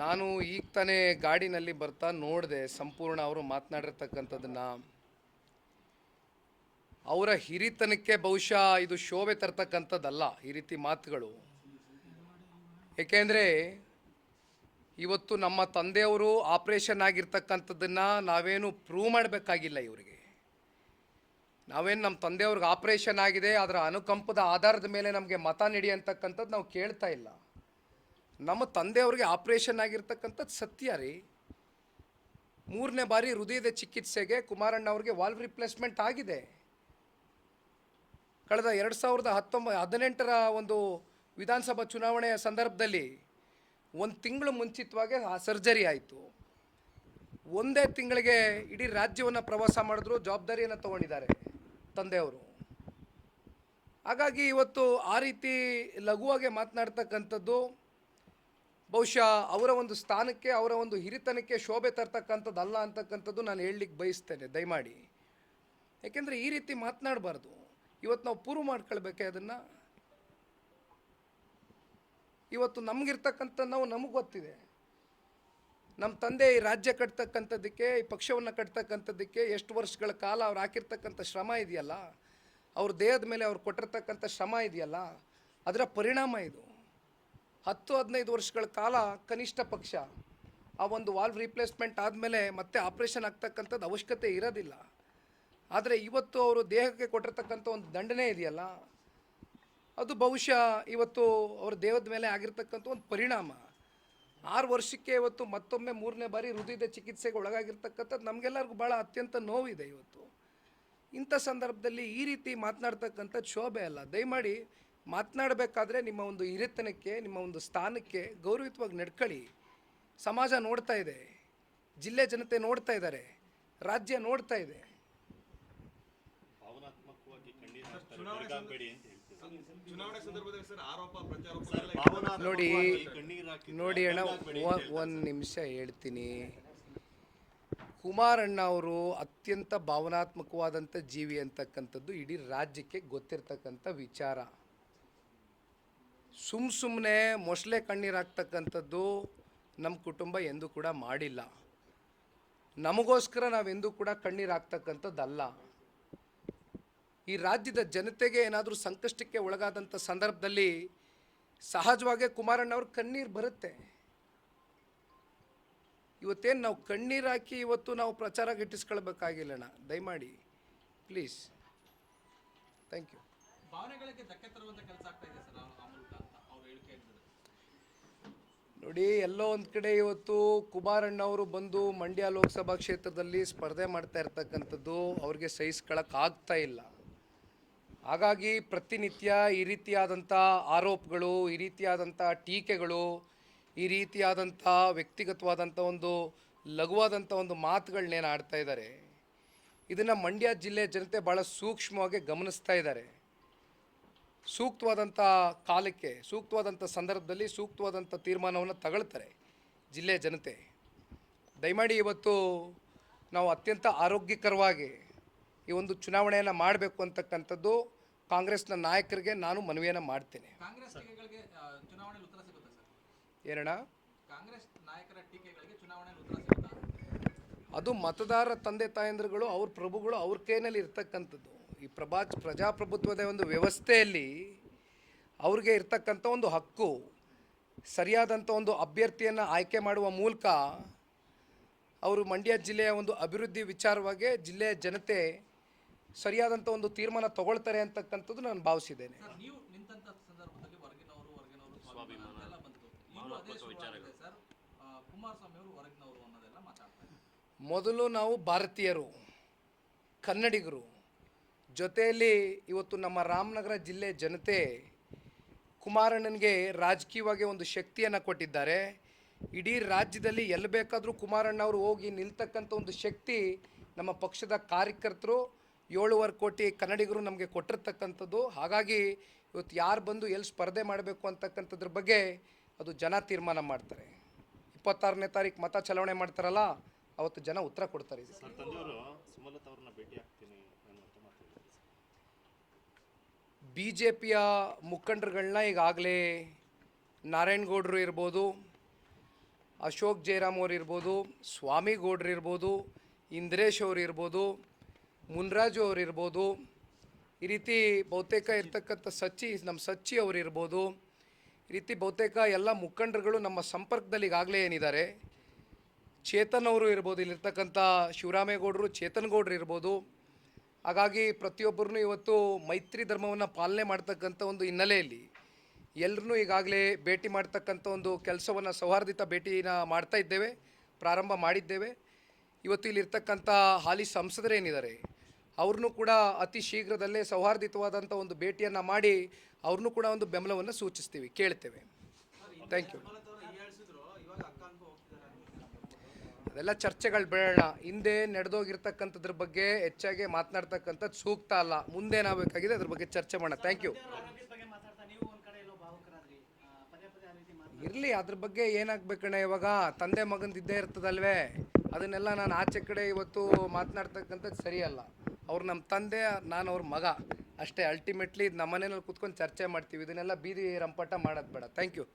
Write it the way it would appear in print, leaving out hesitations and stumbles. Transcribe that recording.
ನಾನು ಈಗ ತಾನೇ ಗಾಡಿನಲ್ಲಿ ಬರ್ತಾ ನೋಡಿದೆ ಸಂಪೂರ್ಣ ಅವರು ಮಾತನಾಡಿರ್ತಕ್ಕಂಥದ್ದನ್ನು. ಅವರ ಹಿರಿತನಕ್ಕೆ ಬಹುಶಃ ಇದು ಶೋಭೆ ತರ್ತಕ್ಕಂಥದ್ದಲ್ಲ ಈ ರೀತಿ ಮಾತುಗಳು. ಏಕೆಂದರೆ ಇವತ್ತು ನಮ್ಮ ತಂದೆಯವರು ಆಪ್ರೇಷನ್ ಆಗಿರ್ತಕ್ಕಂಥದ್ದನ್ನು ನಾವೇನು ಪ್ರೂವ್ ಮಾಡಬೇಕಾಗಿಲ್ಲ ಇವರಿಗೆ. ನಾವೇನು ನಮ್ಮ ತಂದೆಯವ್ರಿಗೆ ಆಪ್ರೇಷನ್ ಆಗಿದೆ ಅದರ ಅನುಕಂಪದ ಆಧಾರದ ಮೇಲೆ ನಮಗೆ ಮತ ನೀಡಿ ಅಂತಕ್ಕಂಥದ್ದು ನಾವು ಕೇಳ್ತಾ ಇಲ್ಲ. ನಮ್ಮ ತಂದೆಯವ್ರಿಗೆ ಆಪ್ರೇಷನ್ ಆಗಿರ್ತಕ್ಕಂಥದ್ದು ಸತ್ಯ ರೀ. 3ನೇ ಬಾರಿ ಹೃದಯದ ಚಿಕಿತ್ಸೆಗೆ ಕುಮಾರಣ್ಣ ಅವ್ರಿಗೆ ವಾಲ್ವ್ ರಿಪ್ಲೇಸ್ಮೆಂಟ್ ಆಗಿದೆ. ಕಳೆದ 2018ರ ಒಂದು ವಿಧಾನಸಭಾ ಚುನಾವಣೆಯ ಸಂದರ್ಭದಲ್ಲಿ 1 ತಿಂಗಳು ಮುಂಚಿತವಾಗಿ ಆ ಸರ್ಜರಿ ಆಯಿತು. ಒಂದೇ ತಿಂಗಳಿಗೆ ಇಡೀ ರಾಜ್ಯವನ್ನು ಪ್ರವಾಸ ಮಾಡಿದ್ರು, ಜವಾಬ್ದಾರಿಯನ್ನು ತಗೊಂಡಿದ್ದಾರೆ ತಂದೆಯವರು. ಹಾಗಾಗಿ ಇವತ್ತು ಆ ರೀತಿ ಲಘುವಾಗಿ ಮಾತನಾಡ್ತಕ್ಕಂಥದ್ದು ಬಹುಶಃ ಅವರ ಒಂದು ಸ್ಥಾನಕ್ಕೆ, ಅವರ ಒಂದು ಹಿರಿತನಕ್ಕೆ ಶೋಭೆ ತರ್ತಕ್ಕಂಥದ್ದಲ್ಲ ಅಂತಕ್ಕಂಥದ್ದು ನಾನು ಹೇಳಲಿಕ್ಕೆ ಬಯಸ್ತೇನೆ ದಯಮಾಡಿ. ಯಾಕೆಂದರೆ ಈ ರೀತಿ ಮಾತನಾಡಬಾರ್ದು. ಇವತ್ತು ನಾವು ಪ್ರೂವ್ ಮಾಡ್ಕೊಳ್ಬೇಕೆ ಅದನ್ನು. ಇವತ್ತು ನಮಗಿರ್ತಕ್ಕಂಥ ನಮಗೆ ಗೊತ್ತಿದೆ. ನಮ್ಮ ತಂದೆ ಈ ರಾಜ್ಯ ಕಟ್ತಕ್ಕಂಥದ್ದಕ್ಕೆ, ಈ ಪಕ್ಷವನ್ನು ಕಟ್ತಕ್ಕಂಥದ್ದಕ್ಕೆ ಎಷ್ಟು ವರ್ಷಗಳ ಕಾಲ ಅವ್ರು ಹಾಕಿರ್ತಕ್ಕಂಥ ಶ್ರಮ ಇದೆಯಲ್ಲ, ಅವ್ರ ದೇಹದ ಮೇಲೆ ಅವ್ರು ಕೊಟ್ಟಿರ್ತಕ್ಕಂಥ ಶ್ರಮ ಇದೆಯಲ್ಲ, ಅದರ ಪರಿಣಾಮ ಇದು. 10-15 ವರ್ಷಗಳ ಕಾಲ ಕನಿಷ್ಠ ಪಕ್ಷ ಆ ಒಂದು ವಾಲ್ವ್ ರಿಪ್ಲೇಸ್ಮೆಂಟ್ ಆದಮೇಲೆ ಮತ್ತೆ ಆಪ್ರೇಷನ್ ಆಗ್ತಕ್ಕಂಥದ್ದು ಅವಶ್ಯಕತೆ ಇರೋದಿಲ್ಲ. ಆದರೆ ಇವತ್ತು ಅವರು ದೇಹಕ್ಕೆ ಕೊಟ್ಟಿರ್ತಕ್ಕಂಥ ಒಂದು ದಂಡನೆ ಇದೆಯಲ್ಲ, ಅದು ಬಹುಶಃ ಇವತ್ತು ಅವ್ರ ದೇಹದ ಮೇಲೆ ಆಗಿರ್ತಕ್ಕಂಥ ಒಂದು ಪರಿಣಾಮ. 6 ವರ್ಷಕ್ಕೆ ಇವತ್ತು ಮತ್ತೊಮ್ಮೆ 3ನೇ ಬಾರಿ ಹೃದಯದ ಚಿಕಿತ್ಸೆಗೆ ಒಳಗಾಗಿರ್ತಕ್ಕಂಥದ್ದು ನಮಗೆಲ್ಲರಿಗೂ ಭಾಳ ಅತ್ಯಂತ ನೋವಿದೆ. ಇವತ್ತು ಇಂಥ ಸಂದರ್ಭದಲ್ಲಿ ಈ ರೀತಿ ಮಾತನಾಡ್ತಕ್ಕಂಥದ್ದು ಶೋಭೆ ಅಲ್ಲ. ದಯಮಾಡಿ ಮಾತನಾಡಬೇಕಾದ್ರೆ ನಿಮ್ಮ ಒಂದು ಹಿರಿತನಕ್ಕೆ, ನಿಮ್ಮ ಒಂದು ಸ್ಥಾನಕ್ಕೆ ಗೌರವಯುತವಾಗಿ ನಡ್ಕೊಳ್ಳಿ. ಸಮಾಜ ನೋಡ್ತಾ ಇದೆ, ಜಿಲ್ಲೆ ಜನತೆ ನೋಡ್ತಾ ಇದ್ದಾರೆ, ರಾಜ್ಯ ನೋಡ್ತಾ ಇದೆ. ನೋಡಿ ಅಣ್ಣ, ಒಂದು ನಿಮಿಷ ಹೇಳ್ತೀನಿ. ಕುಮಾರಣ್ಣ ಅವರು ಅತ್ಯಂತ ಭಾವನಾತ್ಮಕವಾದಂಥ ಜೀವಿ ಅಂತಕ್ಕಂಥದ್ದು ಇಡೀ ರಾಜ್ಯಕ್ಕೆ ಗೊತ್ತಿರ್ತಕ್ಕಂಥ ವಿಚಾರ. ಸುಮ್ಮನೆ ಮೊಸಳೆ ಕಣ್ಣೀರು ಹಾಕ್ತಕ್ಕಂಥದ್ದು ನಮ್ಮ ಕುಟುಂಬ ಎಂದೂ ಕೂಡ ಮಾಡಿಲ್ಲ. ನಮಗೋಸ್ಕರ ನಾವೆಂದೂ ಕೂಡ ಕಣ್ಣೀರು ಹಾಕ್ತಕ್ಕಂಥದ್ದಲ್ಲ. ಈ ರಾಜ್ಯದ ಜನತೆಗೆ ಏನಾದರೂ ಸಂಕಷ್ಟಕ್ಕೆ ಒಳಗಾದಂಥ ಸಂದರ್ಭದಲ್ಲಿ ಸಹಜವಾಗಿ ಕುಮಾರಣ್ಣವ್ರ ಕಣ್ಣೀರು ಬರುತ್ತೆ. ಇವತ್ತೇನು ನಾವು ಕಣ್ಣೀರು ಹಾಕಿ ಇವತ್ತು ನಾವು ಪ್ರಚಾರ ಗಿಟ್ಟಿಸ್ಕೊಳ್ಬೇಕಾಗಿಲ್ಲಣ್ಣ, ದಯಮಾಡಿ ಪ್ಲೀಸ್. Thank you. ಭಾವನೆಗಳಿಗೆ ಧಕ್ಕೆ ತರುವಂತ ಕೆಲಸ ಆಗ್ತಾ ಇದೆ ಸರ್ ಆ ಮೂಲಕ ಅಂತ ಅವರು ಹೇಳಿಕೆ ಇದ್ದಾರೆ. ನೋಡಿ, ಎಲ್ಲೋ ಒಂದು ಕಡೆ ಇವತ್ತು ಕುಮಾರಣ್ಣವರು ಬಂದು ಮಂಡ್ಯ ಲೋಕಸಭಾ ಕ್ಷೇತ್ರದಲ್ಲಿ ಸ್ಪರ್ಧೆ ಮಾಡ್ತಾ ಇರ್ತಕ್ಕಂಥದ್ದು ಅವ್ರಿಗೆ ಸಹಿಸ್ಕೊಳ್ಳೋಕ್ಕಾಗ್ತಾ ಇಲ್ಲ. ಹಾಗಾಗಿ ಪ್ರತಿನಿತ್ಯ ಈ ರೀತಿಯಾದಂಥ ಆರೋಪಗಳು, ಈ ರೀತಿಯಾದಂಥ ಟೀಕೆಗಳು, ಈ ರೀತಿಯಾದಂಥ ವ್ಯಕ್ತಿಗತವಾದಂಥ ಒಂದು ಲಘುವಾದಂಥ ಒಂದು ಮಾತುಗಳನ್ನೇನು ಆಡ್ತಾ ಇದ್ದಾರೆ, ಇದನ್ನು ಮಂಡ್ಯ ಜಿಲ್ಲೆ ಜನತೆ ಭಾಳ ಸೂಕ್ಷ್ಮವಾಗಿ ಗಮನಿಸ್ತಾ ಇದ್ದಾರೆ. ಸೂಕ್ತವಾದಂಥ ಕಾಲಕ್ಕೆ, ಸೂಕ್ತವಾದಂಥ ಸಂದರ್ಭದಲ್ಲಿ ಸೂಕ್ತವಾದಂಥ ತೀರ್ಮಾನವನ್ನು ತಗೊಳ್ತಾರೆ ಜಿಲ್ಲೆ ಜನತೆ. ದಯಮಾಡಿ ಇವತ್ತು ನಾವು ಅತ್ಯಂತ ಆರೋಗ್ಯಕರವಾಗಿ ಈ ಒಂದು ಚುನಾವಣೆಯನ್ನು ಮಾಡಬೇಕು ಅಂತಕ್ಕಂಥದ್ದು ಕಾಂಗ್ರೆಸ್ನ ನಾಯಕರಿಗೆ ನಾನು ಮನವಿಯನ್ನು ಮಾಡ್ತೇನೆ. ಕಾಂಗ್ರೆಸ್ ಟೀಕೆಗಳಿಗೆ ಚುನಾವಣೆಯಲ್ಲಿ ಉತ್ತರ ಸಿಗುತ್ತಾ ಸರ್? ಏನಣ್ಣ? ಕಾಂಗ್ರೆಸ್ ನಾಯಕರ ಟೀಕೆಗಳಿಗೆ ಚುನಾವಣೆಯಲ್ಲಿ ಉತ್ತರ ಸಿಗುತ್ತಾ? ಅದು ಮತದಾರರ ತಂದೆ ತಾಯಂದ್ರುಗಳು, ಅವ್ರ ಪ್ರಭುಗಳು ಅವ್ರ ಕೈನಲ್ಲಿ ಇರ್ತಕ್ಕಂಥದ್ದು. ಈ ಪ್ರಜಾಪ್ರಭುತ್ವದ ಒಂದು ವ್ಯವಸ್ಥೆಯಲ್ಲಿ ಅವ್ರಿಗೆ ಇರ್ತಕ್ಕಂಥ ಒಂದು ಹಕ್ಕು, ಸರಿಯಾದಂಥ ಒಂದು ಅಭ್ಯರ್ಥಿಯನ್ನು ಆಯ್ಕೆ ಮಾಡುವ ಮೂಲಕ ಅವರು ಮಂಡ್ಯ ಜಿಲ್ಲೆಯ ಒಂದು ಅಭಿವೃದ್ಧಿ ವಿಚಾರವಾಗಿ ಜಿಲ್ಲೆಯ ಜನತೆ ಸರಿಯಾದಂಥ ಒಂದು ತೀರ್ಮಾನ ತಗೊಳ್ತಾರೆ ಅಂತಕ್ಕಂಥದ್ದು ನಾನು ಭಾವಿಸಿದ್ದೇನೆ. ನೀವು ನಿಂತಹ ಸಂದರ್ಭದಲ್ಲಿ ಹೊರಗಿನವರು ಸ್ವಾಭಿಮಾನ ಎಲ್ಲ ಬಂತು. ಈಗಲೂ ಅದೇ ಶುರುವಾಗಿದೆ ಸರ್. ಕುಮಾರಸ್ವಾಮಿ ಅವರು ಹೊರಗಿನವರು ಅನ್ನೋದೆಲ್ಲ ಮಾತಾಡ್ತಾರೆ. ಮೊದಲು ನಾವು ಭಾರತೀಯರು, ಕನ್ನಡಿಗರು, ಜೊತೆಯಲ್ಲಿ ಇವತ್ತು ನಮ್ಮ ರಾಮನಗರ ಜಿಲ್ಲೆ ಜನತೆ ಕುಮಾರಣ್ಣನಿಗೆ ರಾಜಕೀಯವಾಗಿ ಒಂದು ಶಕ್ತಿಯನ್ನು ಕೊಟ್ಟಿದ್ದಾರೆ. ಇಡೀ ರಾಜ್ಯದಲ್ಲಿ ಎಲ್ಲಿ ಬೇಕಾದರೂ ಕುಮಾರಣ್ಣ ಅವರು ಹೋಗಿ ನಿಲ್ತಕ್ಕಂಥ ಒಂದು ಶಕ್ತಿ ನಮ್ಮ ಪಕ್ಷದ ಕಾರ್ಯಕರ್ತರು 7.5 ಕೋಟಿ ಕನ್ನಡಿಗರು ನಮಗೆ ಕೊಟ್ಟಿರ್ತಕ್ಕಂಥದ್ದು. ಹಾಗಾಗಿ ಇವತ್ತು ಯಾರು ಬಂದು ಎಲ್ಲಿ ಸ್ಪರ್ಧೆ ಮಾಡಬೇಕು ಅಂತಕ್ಕಂಥದ್ರ ಬಗ್ಗೆ ಅದು ಜನ ತೀರ್ಮಾನ ಮಾಡ್ತಾರೆ. 26ನೇ ತಾರೀಕು ಮತ ಚಲಾವಣೆ ಮಾಡ್ತಾರಲ್ಲ, ಅವತ್ತು ಜನ ಉತ್ತರ ಕೊಡ್ತಾರೆ. BJPಯ ಮುಖಂಡರುಗಳನ್ನ ಈಗಾಗಲೇ ನಾರಾಯಣಗೌಡರು ಇರ್ಬೋದು, ಅಶೋಕ್ ಜಯರಾಮ್ ಅವ್ರು ಇರ್ಬೋದು, ಸ್ವಾಮಿ ಗೌಡ್ರು ಇರ್ಬೋದು, ಇಂದ್ರೇಶ್ ಅವ್ರು ಇರ್ಬೋದು, ಮುನ್ರಾಜು ಅವ್ರು ಇರ್ಬೋದು, ಈ ರೀತಿ ಬಹುತೇಕ ಇರ್ತಕ್ಕಂಥ ನಮ್ಮ ಸಚ್ಚಿ ಅವರು ಇರ್ಬೋದು, ಈ ರೀತಿ ಬಹುತೇಕ ಎಲ್ಲ ಮುಖಂಡರುಗಳು ನಮ್ಮ ಸಂಪರ್ಕದಲ್ಲಿ ಈಗಾಗಲೇ ಏನಿದ್ದಾರೆ. ಚೇತನ್ ಅವರು ಇರ್ಬೋದು, ಇಲ್ಲಿರ್ತಕ್ಕಂಥ ಶಿವರಾಮೇಗೌಡರು, ಚೇತನ್ ಗೌಡ್ರು ಇರ್ಬೋದು. ಹಾಗಾಗಿ ಪ್ರತಿಯೊಬ್ಬರೂ ಇವತ್ತು ಮೈತ್ರಿ ಧರ್ಮವನ್ನು ಪಾಲನೆ ಮಾಡ್ತಕ್ಕಂಥ ಒಂದು ಹಿನ್ನೆಲೆಯಲ್ಲಿ ಎಲ್ಲರೂ ಈಗಾಗಲೇ ಭೇಟಿ ಮಾಡ್ತಕ್ಕಂಥ ಒಂದು ಕೆಲಸವನ್ನು ಸೌಹಾರ್ದಿತ ಭೇಟಿನ ಮಾಡ್ತಾ ಇದ್ದೇವೆ, ಪ್ರಾರಂಭ ಮಾಡಿದ್ದೇವೆ. ಇವತ್ತು ಇಲ್ಲಿರ್ತಕ್ಕಂಥ ಹಾಲಿ ಸಂಸದರೇನಿದ್ದಾರೆ ಅವ್ರನ್ನೂ ಕೂಡ ಅತಿ ಶೀಘ್ರದಲ್ಲೇ ಸೌಹಾರ್ದಿತವಾದಂಥ ಒಂದು ಭೇಟಿಯನ್ನು ಮಾಡಿ ಅವ್ರನ್ನೂ ಕೂಡ ಒಂದು ಬೆಂಬಲವನ್ನು ಸೂಚಿಸ್ತೀವಿ, ಕೇಳ್ತೇವೆ. Thank you. ಅದೆಲ್ಲ ಚರ್ಚೆಗಳು ಬೇಡ. ಹಿಂದೆ ನಡೆದೋಗಿರ್ತಕ್ಕಂಥದ್ರ ಬಗ್ಗೆ ಹೆಚ್ಚಾಗಿ ಮಾತನಾಡ್ತಕ್ಕಂಥದ್ದು ಸೂಕ್ತ ಅಲ್ಲ. ಮುಂದೇನಾಗಬೇಕಾಗಿದೆ ಅದ್ರ ಬಗ್ಗೆ ಚರ್ಚೆ ಮಾಡೋಣ. Thank you. ಇರಲಿ, ಅದ್ರ ಬಗ್ಗೆ ಏನಾಗಬೇಕಣ್ಣ, ಇವಾಗ ತಂದೆ ಮಗಂದು ಇದ್ದೇ ಇರ್ತದಲ್ವೇ, ಅದನ್ನೆಲ್ಲ ನಾನು ಆಚೆ ಕಡೆ ಇವತ್ತು ಮಾತನಾಡ್ತಕ್ಕಂಥದ್ದು ಸರಿಯಲ್ಲ. ಅವ್ರು ನಮ್ಮ ತಂದೆ, ನಾನು ಅವ್ರ ಮಗ ಅಷ್ಟೇ. ಅಲ್ಟಿಮೇಟ್ಲಿ ನಮ್ಮ ಮನೆಯಲ್ಲಿ ಕೂತ್ಕೊಂಡು ಚರ್ಚೆ ಮಾಡ್ತೀವಿ. ಇದನ್ನೆಲ್ಲ ಬೀದಿ ರಂಪಾಟ ಮಾಡೋದು ಬೇಡ. Thank you.